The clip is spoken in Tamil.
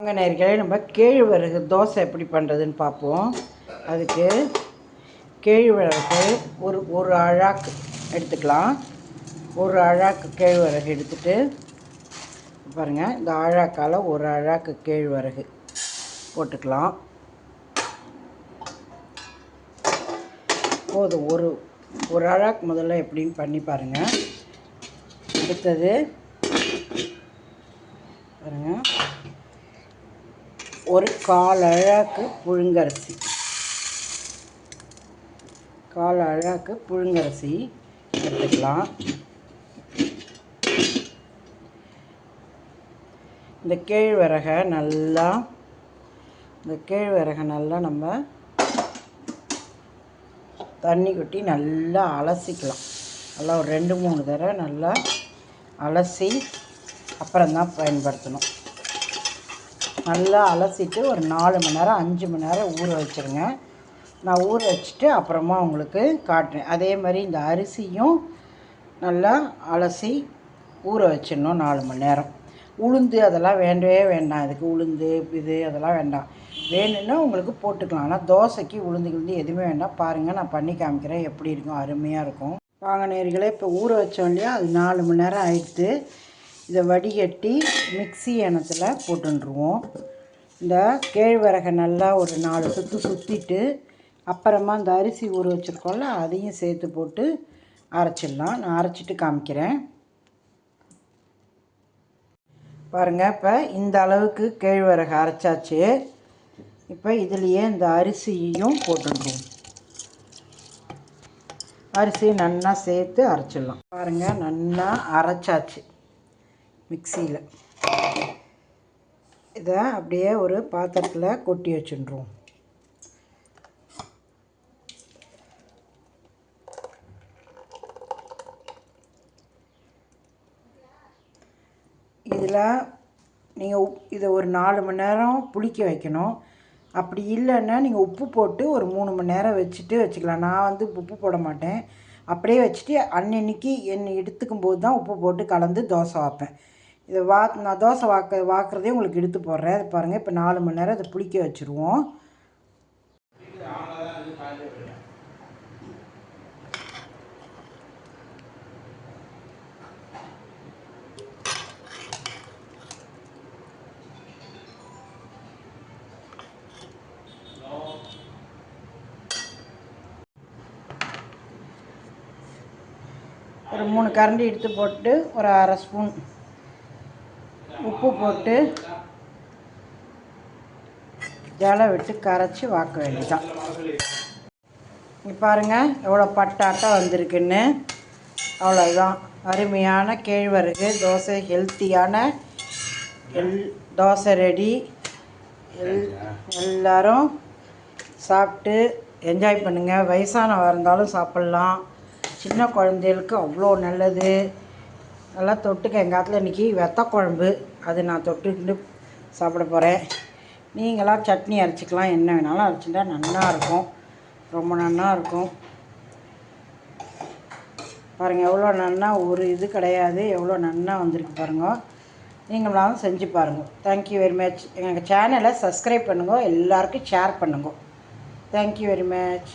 வாங்க நேயர்களே, நம்ம கேழ்வரகு தோசை எப்படி பண்ணுறதுன்னு பார்ப்போம். அதுக்கு கேழ்வரகு ஒரு அழாக்கு எடுத்துக்கலாம். ஒரு அழாக்கு கேழ்வரகு எடுத்துகிட்டு பாருங்கள், இந்த அழாக்கால் ஒரு அழாக்கு கேழ்வரகு போட்டுக்கலாம். போதும். ஒரு அழாக்கு முதல்ல எப்படின்னு பண்ணி பாருங்கள். அடுத்தது பாருங்கள், ஒரு கால் அழாக்கு புழுங்கரிசி, எடுத்துக்கலாம். இந்த கேழ்வரகை நல்லா நம்ம தண்ணி கொட்டி நல்லா அலசிக்கலாம். நல்லா ஒரு 2-3 தடவை நல்லா அலசி அப்புறம்தான் பயன்படுத்தணும். நல்லா அலசிட்டு ஒரு 4 மணி நேரம் 5 மணி நேரம் ஊற வச்சுருங்க. நான் ஊற வச்சுட்டு அப்புறமா உங்களுக்கு காட்டுறேன். அதே மாதிரி இந்த அரிசியும் நல்லா அலசி ஊற வச்சிடணும் 4 மணி நேரம். உளுந்து அதெல்லாம் வேண்டவே வேண்டாம். இதுக்கு உளுந்து அதெல்லாம் வேண்டாம். வேணும்னா உங்களுக்கு போட்டுக்கலாம். ஆனால் தோசைக்கு உளுந்து எதுவுமே வேண்டாம். பாருங்கள், நான் பண்ணி காமிக்கிறேன் எப்படி இருக்கும். அருமையாக இருக்கும். வாங்க நேயர்களே, இப்போ ஊற வச்சோம் இல்லையா, அது 4 மணி நேரம் ஆயிடுத்து. இதை வடிகட்டி மிக்ஸி எண்ணத்தில் போட்டுருவோம். இந்த கேழ்வரகை நல்லா ஒரு 4 சுற்று சுற்றிட்டு அப்புறமா இந்த அரிசி ஊற வச்சுருக்கோம்ல, அதையும் சேர்த்து போட்டு அரைச்சிடலாம். நான் அரைச்சிட்டு காமிக்கிறேன். பாருங்கள், இப்போ இந்த அளவுக்கு கேழ்வரகு அரைச்சாச்சு. இப்போ இதுலேயே இந்த அரிசியையும் போட்டுருவோம். அரிசியை நல்லா சேர்த்து அரைச்சிடலாம். பாருங்கள், நல்லா அரைச்சாச்சு மிக்சியில். இதை அப்படியே ஒரு பாத்திரத்தில் கொட்டி வச்சுருவோம். இதில் நீங்கள் இதை ஒரு 4 மணி நேரம் புளிக்க வைக்கணும். அப்படி இல்லைன்னா நீங்கள் உப்பு போட்டு ஒரு 3 மணி நேரம் வச்சுக்கலாம். நான் உப்பு போட மாட்டேன். அப்படியே வச்சுட்டு அன்னன்னைக்கு எடுத்துக்கும் போது தான் உப்பு போட்டு கலந்து தோசை வைப்பேன். இதை நான் தோசை வாக்குறதே உங்களுக்கு எடுத்து போடுறேன். அது பாருங்கள், இப்போ 4 மணி நேரம் இதை புளிக்க வச்சுருவோம். ஒரு 3 கரண்டி எடுத்து போட்டு ஒரு 1/2 ஸ்பூன் உப்பு போட்டு ஜல விட்டு கரைச்சி வாக்க வேண்டியதான். இங்கே பாருங்கள் எவ்வளோ பட்டாட்டம் வந்திருக்குன்னு. அவ்வளோதான், அருமையான கேழ்வரகு தோசை, ஹெல்த்தியான தோசை ரெடி. எல்லோரும் சாப்பிட்டு என்ஜாய் பண்ணுங்கள். வயசானவங்க இருந்தாலும் சாப்பிட்லாம். சின்ன குழந்தைகளுக்கு அவ்வளோ நல்லது. நல்லா தொட்டுக்க. எங்கள் காலத்தில் இன்றைக்கி வெத்த குழம்பு, அது நான் தொட்டுக்கிட்டு சாப்பிட போகிறேன். நீங்களாம் சட்னி அரைச்சிக்கலாம், என்ன வேணாலும் அரைச்சிட்டா நல்லாயிருக்கும், ரொம்ப நல்லாயிருக்கும். பாருங்கள் எவ்வளோ நன்னா, ஒரு இது கிடையாது, எவ்வளோ நன்னா வந்திருக்கு பாருங்கள். நீங்களாம் செஞ்சு பாருங்கள். Thank you very much. எங்கள் சேனலை சப்ஸ்கிரைப் பண்ணுங்கள், எல்லாருக்கும் ஷேர் பண்ணுங்கள். Thank you very much.